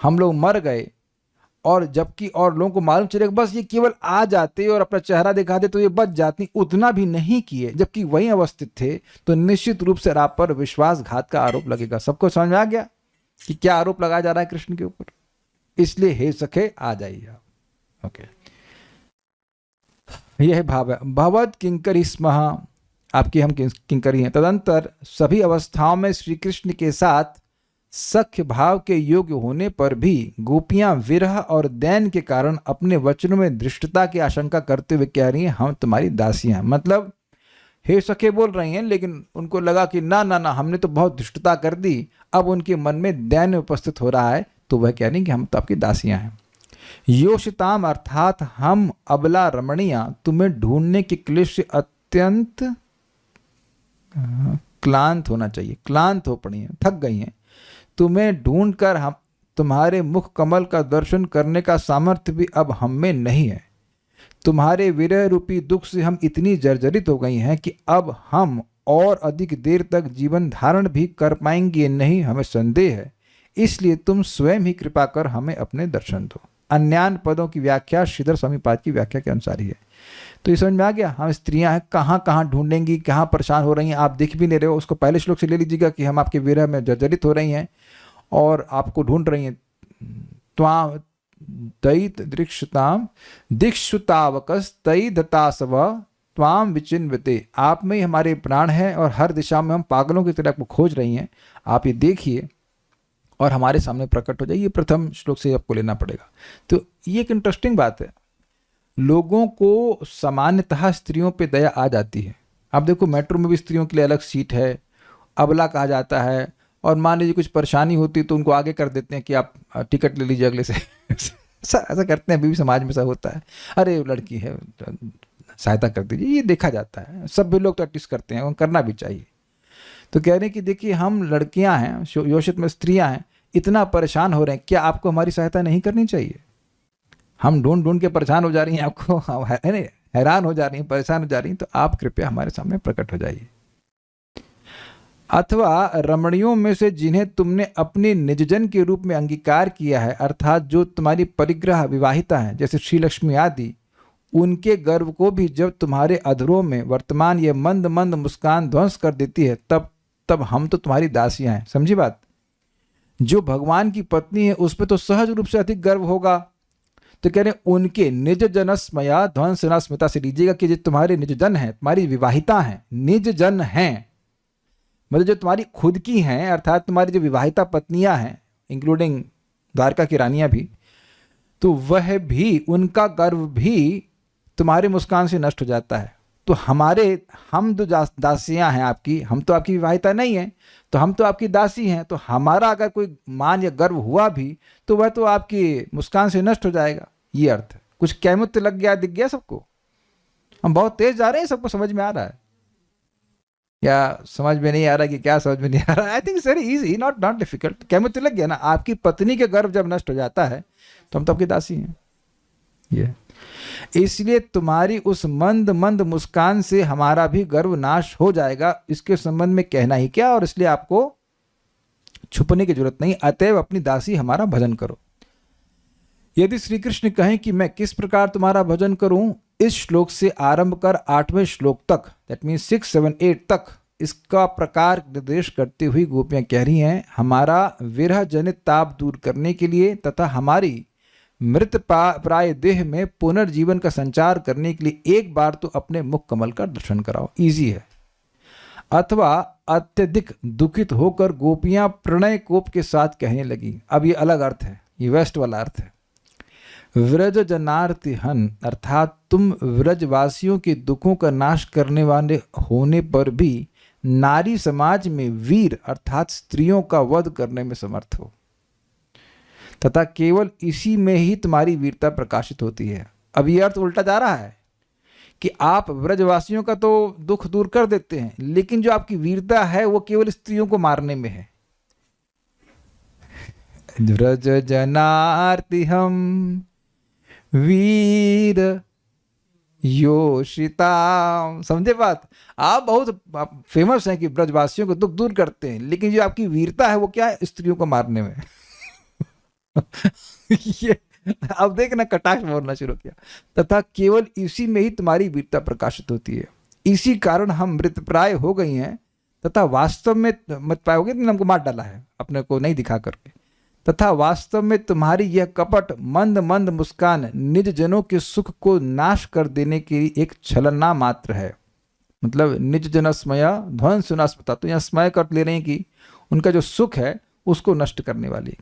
हम लोग मर गए, और जबकि और लोगों को मालूम चलेगा बस ये केवल आ जाते और अपना चेहरा दिखाते तो ये बच जाती, उतना भी नहीं किए, जबकि वहीं अवस्थित थे, तो निश्चित रूप से आप पर विश्वासघात का आरोप लगेगा। सबको समझ में आ गया कि क्या आरोप लगाया जा रहा है कृष्ण के ऊपर? इसलिए हे सखे आ जाइए आप। ओके, यह भाव है। भवत किंकरी स्मः, आपकी हम किंकरी हैं। तदंतर सभी अवस्थाओं में श्री कृष्ण के साथ सख्य भाव के योग्य होने पर भी गोपियां विरह और दैन के कारण अपने वचनों में दृष्टता की आशंका करते हुए कह रही हैं, हम तुम्हारी दासियां हैं। मतलब हे सखे बोल रही हैं, लेकिन उनको लगा कि ना ना ना, हमने तो बहुत दृष्टता कर दी। अब उनके मन में दैन उपस्थित हो रहा है, तो वह कह रही हैं कि हम तो आपकी दासियां हैं। योषिताम अर्थात हम अबला रमणियां तुम्हें ढूंढने के क्लेश से अत्यंत क्लांत होना चाहिए, क्लांत हो पड़ी हैं, थक गई हैं। तुम्हें ढूंढकर हम तुम्हारे मुख कमल का दर्शन करने का सामर्थ्य भी अब हम में नहीं है। तुम्हारे विरह रूपी दुख से हम इतनी जर्जरित हो गई हैं कि अब हम और अधिक देर तक जीवन धारण भी कर पाएंगे नहीं, हमें संदेह है। इसलिए तुम स्वयं ही कृपा कर हमें अपने दर्शन दो। अन्यान पदों की व्याख्या श्रीधर स्वामीपाद की व्याख्या के अनुसार ही है। तो ये समझ में आ गया, हम स्त्रियां हैं, कहाँ कहाँ ढूंढेंगी, कहाँ परेशान हो रही हैं, आप दिख भी नहीं रहे हो। उसको पहले श्लोक से ले लीजिएगा कि हम आपके विरह में जर्जरित हो रही हैं और आपको ढूंढ रही हैं। त्वां दयित दृक्षताम दिक्षुतावकस तयि दतासव त्वाम विचिन्वते। आप में ही हमारे प्राण हैं और हर दिशा में हम पागलों की तरह आपको खोज रही हैं। आप ये देखिए और हमारे सामने प्रकट हो जाइए। ये प्रथम श्लोक से आपको लेना पड़ेगा। तो ये एक इंटरेस्टिंग बात है, लोगों को सामान्यतः स्त्रियों पे दया आ जाती है। आप देखो मेट्रो में भी स्त्रियों के लिए अलग सीट है, अबला कहा जाता है, और मान लीजिए कुछ परेशानी होती है तो उनको आगे कर देते हैं कि आप टिकट ले लीजिए अगले से। ऐसा करते हैं, अभी भी समाज में ऐसा होता है। अरे लड़की है, सहायता कर दीजिए, ये देखा जाता है। सब भी लोग तो एटलीस्ट करते हैं और करना भी चाहिए। तो कह रहे हैं कि देखिए हम लड़कियां हैं, योषित में स्त्रियां हैं, इतना परेशान हो रहे हैं, क्या आपको हमारी सहायता नहीं करनी चाहिए? हम ढूंढ ढूंढ के परेशान हो जा रही हैं, आपको हैरान हो जा रही हैं, परेशान हो जा रही हैं, तो आप कृपया हमारे सामने प्रकट हो जाइए। अथवा रमणियों में से जिन्हें तुमने अपने निजजन के रूप में अंगीकार किया है, अर्थात जो तुम्हारी परिग्रह विवाहिता हैं, जैसे श्रीलक्ष्मी आदि, उनके गर्व को भी जब तुम्हारे अधरों में वर्तमान ये मंद मंद मुस्कान ध्वंस कर देती है, तब हम तो तुम्हारी दासियां हैं। समझी बात? जो भगवान की पत्नी है उस पर तो सहज रूप से अधिक गर्व होगा। तो कह रहे उनके निज जनस्मया ध्वंस न स्मिता से लीजिएगा कि जो तुम्हारे निज जन हैं, तुम्हारी विवाहिता हैं, निज जन हैं, मतलब जो तुम्हारी खुद की हैं, अर्थात तुम्हारी जो विवाहिता पत्नियां हैं, इंक्लूडिंग द्वारका की रानियां भी, तो वह भी, उनका गर्व भी तुम्हारे मुस्कान से नष्ट हो जाता है। तो हम जो दासियां हैं आपकी, हम तो आपकी विवाहिता नहीं है, तो हम तो आपकी दासी हैं, तो हमारा अगर कोई मान या गर्व हुआ भी तो वह तो आपकी मुस्कान से नष्ट हो जाएगा। ये अर्थ है। कुछ कैमुत्य लग गया, दिख गया सबको? हम बहुत तेज जा रहे हैं, सबको समझ में आ रहा है या समझ में नहीं आ रहा कि क्या समझ में नहीं आ रहा? I think it's very easy, not difficult. कैमुत्य लग गया ना? आपकी पत्नी के गर्व जब नष्ट हो जाता है तो हम तो आपकी दासी हैं। ये इसलिए तुम्हारी उस मंद मंद मुस्कान से हमारा भी गर्व नाश हो जाएगा, इसके संबंध में कहना ही क्या, और इसलिए आपको छुपने की जरूरत नहीं। अतएव अपनी दासी हमारा भजन करो। यदि श्री कृष्ण कहें कि मैं किस प्रकार तुम्हारा भजन करूं, इस श्लोक से आरंभ कर 8वें श्लोक तक, दैट मीन्स 6, 7, 8 तक इसका प्रकार निर्देश करते हुए गोपियां कह रही हैं, हमारा विरह जनित ताप दूर करने के लिए तथा हमारी मृत प्राय देह में पुनर्जीवन का संचार करने के लिए एक बार तो अपने मुख कमल का दर्शन कराओ। इजी है। अथवा अत्यधिक दुखित होकर गोपियां प्रणय कोप के साथ कहने लगी। अब ये अलग अर्थ है, ये वेस्ट वाला अर्थ है। व्रज जनार्ति हन, अर्थात तुम व्रजवासियों के दुखों का नाश करने वाले होने पर भी नारी समाज में वीर अर्थात स्त्रियों का वध करने में समर्थ हो, तथा केवल इसी में ही तुम्हारी वीरता प्रकाशित होती है। अब यह अर्थ उल्टा जा रहा है कि आप व्रजवासियों का तो दुख दूर कर देते हैं, लेकिन जो आपकी वीरता है वो केवल स्त्रियों को मारने में है। व्रज जनार्ति हम वीर योषिता। समझे बात? आप बहुत फेमस हैं कि ब्रजवासियों को दुख दूर करते हैं, लेकिन जो आपकी वीरता है वो क्या है? स्त्रियों को मारने में। ये अब देखना, कटाक्ष बोलना शुरू किया। तथा केवल इसी में ही तुम्हारी वीरता प्रकाशित होती है। इसी कारण हम मृतप्राय हो गई हैं, तथा वास्तव में मत पाए हो गए, हमको मार डाला है अपने को नहीं दिखा करके। तथा वास्तव में तुम्हारी यह कपट मंद मंद मुस्कान निज जनों के सुख को नाश कर देने की एक छलना मात्र है। मतलब निज जन स्मया ध्वंस सुनास्मता, तो यहाँ स्मय कर ले रहे हैं कि उनका जो सुख है उसको नष्ट करने वाली।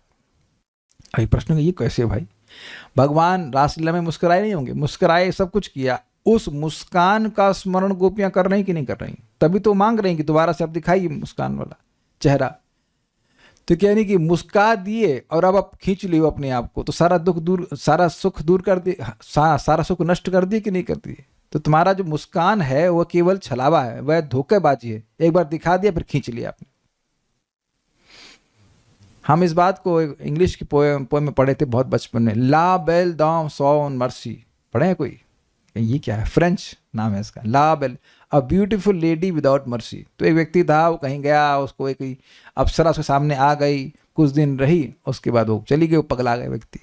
अभी प्रश्न ये कैसे भाई? भगवान रासलीला में मुस्कुराए नहीं होंगे? मुस्कुराए, सब कुछ किया, उस मुस्कान का स्मरण गोपियां कर रही कि नहीं कर रही? तभी तो मांग रही कि दोबारा से आप दिखाइए मुस्कान वाला चेहरा। तो क्या नहीं कि मुस्का दिए और अब आप खींच लियो अपने आप को, तो सारा दुख दूर, सारा सुख दूर कर दिए, सारा सुख नष्ट कर दिए कि नहीं कर दिए? तो तुम्हारा जो मुस्कान है वह केवल छलावा है, वह धोखेबाजी है। एक बार दिखा दिया फिर खींच लिया आपने। हम इस बात को इंग्लिश की पोएम में पढ़े थे बहुत बचपन में, ला बेल दाम सॉन मर्सी, पढ़े हैं कोई? ये क्या है? फ्रेंच नाम है इसका, la belle, a beautiful lady without mercy. तो एक व्यक्ति था, वो कहीं गया, उसको एक अप्सरा उसके सामने आ गई, कुछ दिन रही, उसके बाद वो चली गई, वो पगला गया व्यक्ति।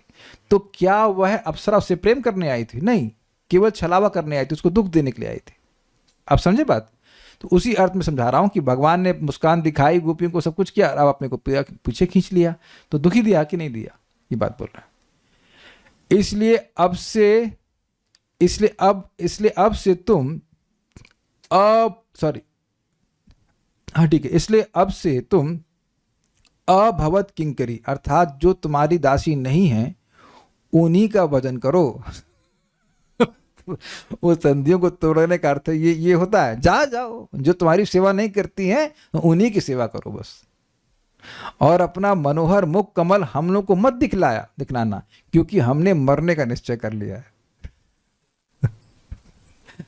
तो क्या वह अप्सरा उससे प्रेम करने आई थी? नहीं, केवल छलावा करने आई थी, उसको दुख देने के लिए आई थी। आप समझे बात? तो उसी अर्थ में समझा रहा हूं कि भगवान ने मुस्कान दिखाई, गोपियों को सब कुछ किया, अब अपने को पीछे खींच लिया, तो दुखी दिया कि नहीं दिया, ये बात बोल रहा है। इसलिए अब से तुम ठीक है, इसलिए अब से तुम अभवत किंकरी, अर्थात जो तुम्हारी दासी नहीं है उन्हीं का भजन करो। वो संधियों को तोड़ने का अर्थ ये होता है, जाओ, जो तुम्हारी सेवा नहीं करती हैं उन्हीं की सेवा करो बस। और अपना मनोहर मुख कमल हम लोग को मत दिखलाना, क्योंकि हमने मरने का निश्चय कर लिया है।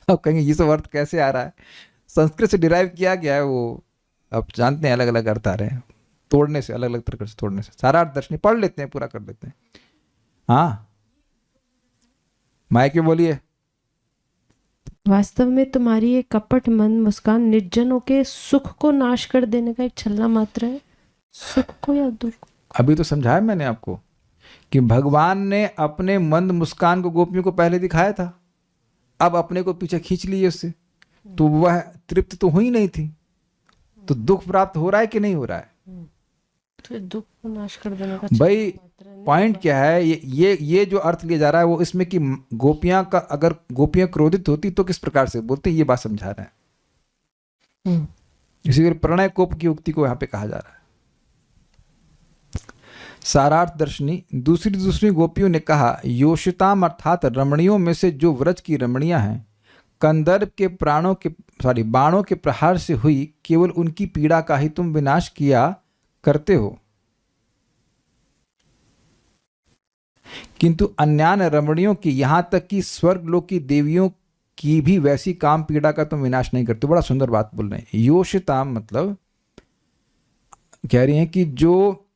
अब कहेंगे ये सब अर्थ कैसे आ रहा है? संस्कृत से डिराइव किया गया है, वो अब जानते हैं अलग अलग अर्थ आ रहे हैं, तोड़ने से, अलग अलग तरह से तोड़ने से। सारा अर्थ दर्शनी पढ़ लेते हैं, पूरा कर लेते हैं। हाँ माइक में बोलिए। वास्तव में तुम्हारी ये कपट मन मुस्कान निर्जनों के सुख को नाश कर देने का एक छल्ला मात्र है, सुख को या दुख। अभी तो समझाया मैंने आपको कि भगवान ने अपने मंद मुस्कान को गोपियों को पहले दिखाया था, अब अपने को पीछे खींच लिए उससे, तो वह तृप्त तो हुई नहीं थी, तो दुख प्राप्त हो रहा है कि नहीं हो रहा है? तो दुख को नाश कर देने का भाई पॉइंट क्या है? ये जो अर्थ लिया जा रहा है वो इसमें कि गोपियां का, अगर गोपियां क्रोधित होती तो किस प्रकार से बोलते, ये बात समझा रहा है। इसी प्रणय कोप की उक्ति को यहां पे कहा जा रहा है। सारार्थ दर्शनी दूसरी गोपियों ने कहा, योषिताम अर्थात रमणियों में से जो व्रज की रमणियां हैं, कंदर्प के बाणों के प्रहार से हुई केवल उनकी पीड़ा का ही तुम विनाश किया करते हो, किंतु अन्यान रमणियों की, यहां तक कि स्वर्ग लोक की देवियों की भी वैसी काम पीड़ा का तुम विनाश नहीं करते। बड़ा सुंदर बात बोल रहे हैं। योषिताम मतलब कह रही हैं कि जो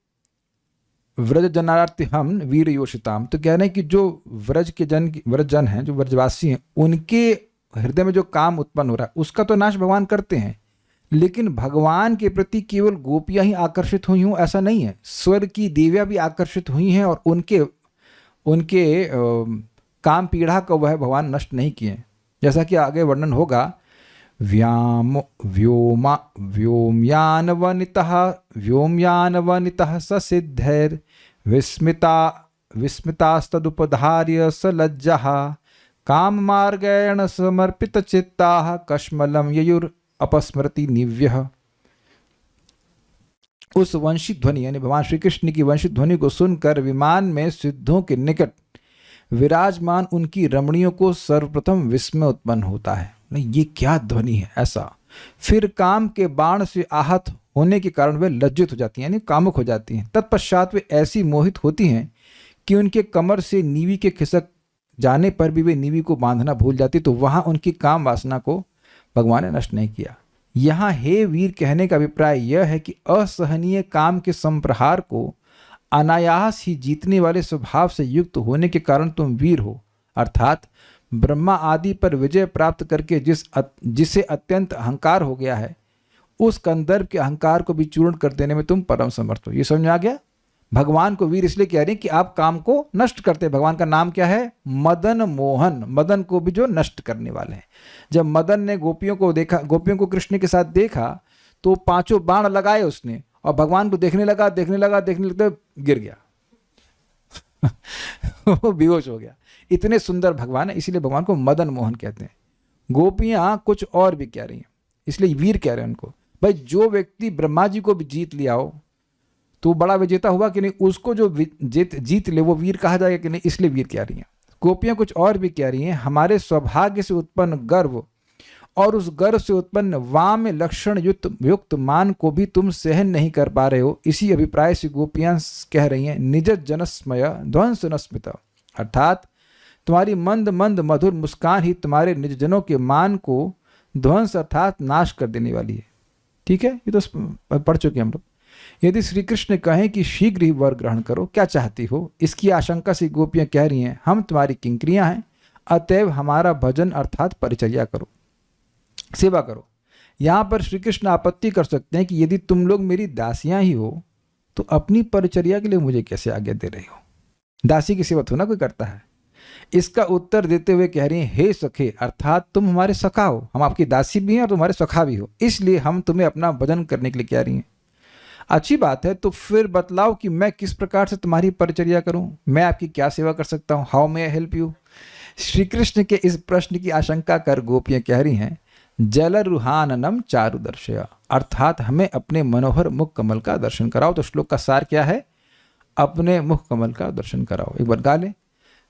व्रज जनार्थी हम वीर योषिताम, तो कह रहे हैं कि जो व्रज जन हैं, जो व्रजवासी हैं, उनके हृदय में जो काम उत्पन्न हो रहा है उसका तो नाश भगवान करते हैं, लेकिन भगवान के प्रति केवल गोपियां ही आकर्षित हुई हों ऐसा नहीं है, स्वर्ग की देवियां भी आकर्षित हुई हैं और उनके काम पीड़ा को वह भगवान नष्ट नहीं किए, जैसा कि आगे वर्णन होगा। व्योमयानवनितः ससिद्धैर विस्मितास्तदुपधार्य स लज्जः काम मार्गेण समर्पित चित्ताः कश्मलं ययुर अपस्मृति निव्यः। उस वंशित ध्वनि यानी भगवान श्री कृष्ण की वंशित ध्वनि को सुनकर विमान में सिद्धों के निकट विराजमान उनकी रमणियों को सर्वप्रथम विस्मय उत्पन्न होता है, ये क्या ध्वनि है ऐसा। फिर काम के बाण से आहत होने के कारण वे लज्जित हो जाती हैं यानी कामुक हो जाती हैं। तत्पश्चात वे ऐसी मोहित होती हैं कि उनके कमर से नीवी के खिसक जाने पर भी वे नीवी को बांधना भूल जाती, तो वहां उनकी काम वासना को भगवान ने नष्ट नहीं किया। यहाँ हे वीर कहने का अभिप्राय यह है कि असहनीय काम के संप्रहार को अनायास ही जीतने वाले स्वभाव से युक्त होने के कारण तुम वीर हो, अर्थात ब्रह्मा आदि पर विजय प्राप्त करके जिसे अत्यंत अहंकार हो गया है, उस कंदर्प के अहंकार को भी चूर्ण कर देने में तुम परम समर्थ हो। ये समझ में आ गया? भगवान को वीर इसलिए कह रहे हैं कि आप काम को नष्ट करते हैं। भगवान का नाम क्या है? मदन मोहन, मदन को भी जो नष्ट करने वाले हैं। जब मदन ने गोपियों को देखा, गोपियों को कृष्ण के साथ देखा, तो पांचों बाण लगाए उसने और भगवान को देखने लगा गिर गया वो बेहोश हो गया। इतने सुंदर भगवान है, इसीलिए भगवान को मदन मोहन कहते हैं। गोपियां कुछ और भी कह रही हैं, इसलिए वीर कह रहे हैं उनको। भाई जो व्यक्ति ब्रह्मा जी को भी जीत लिया हो तो बड़ा विजेता हुआ कि नहीं, उसको जो जीत ले वो वीर कहा जाएगा कि नहीं, इसलिए वीर कह रही हैं। गोपियां कुछ और भी कह रही हैं, हमारे सौभाग्य से उत्पन्न गर्व और उस गर्भ से उत्पन्न वाम लक्षण युक्त मान को भी तुम सहन नहीं कर पा रहे हो। इसी अभिप्राय से गोपियां कह रही हैं निज जनस्मय ध्वंस न स्मिता, अर्थात तुम्हारी मंद मंद मधुर मुस्कान ही तुम्हारे निजजनों के मान को ध्वंस अर्थात नाश कर देने वाली है। ठीक है, ये तो पढ़ चुके हम लोग। यदि श्री कृष्ण कहें कि शीघ्र ही वर ग्रहण करो, क्या चाहती हो, इसकी आशंका से गोपियां कह रही हैं हम तुम्हारी किंकरियां हैं, अतएव हमारा भजन अर्थात परिचर्या करो, सेवा करो। यहां पर श्री कृष्ण आपत्ति कर सकते हैं कि यदि तुम लोग मेरी दासियां ही हो तो अपनी परिचर्या के लिए मुझे कैसे आज्ञा दे रही हो। दासी की सेवा तो ना कोई करता है। इसका उत्तर देते हुए कह रही हैं हे सखे, अर्थात तुम हमारे सखा हो, हम आपकी दासी भी हैं और तुम्हारे सखा भी हो, इसलिए हम तुम्हें अपना भजन करने के लिए कह रही हैं। अच्छी बात है, तो फिर बतलाओ कि मैं किस प्रकार से तुम्हारी परिचर्या करूं, मैं आपकी क्या सेवा कर सकता हूं, how may I help you. Shri Krishna के इस प्रश्न की आशंका कर गोपियां कह रही हैं जलरुहाननम चारु दर्शया, अर्थात हमें अपने मनोहर मुख कमल का दर्शन कराओ। तो श्लोक का सार क्या है, अपने मुख कमल का दर्शन कराओ। एक बार गा लें।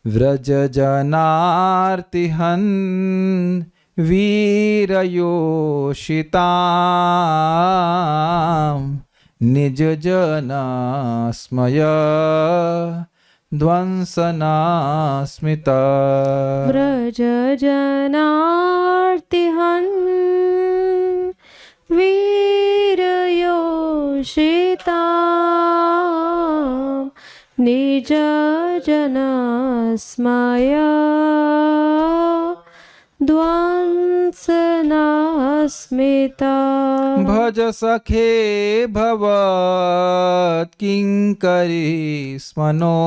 व्रज जनार्तिहन वीरयोषिताम निज जनस्मय ध्वंसना स्मिता। व्रज जनार्तिहन् वीरयोषितां निज जनस्मय ध्वंसना स्मिता। भज सखे भवत् किंकरी स्मनो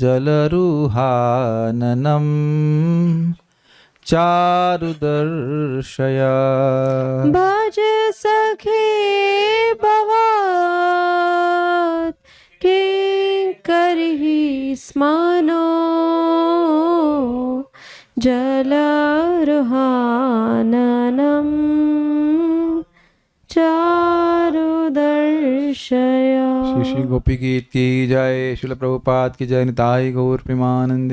जलरुहाननम चारुदर्शया। भज सखे भवत् किंकरी स्मनो जलरुहाननम चारुदर्शया। श्री श्री गोपी गीत की जय, श्रील प्रभुपाद की जय, निताई गौर प्रेमानंदे।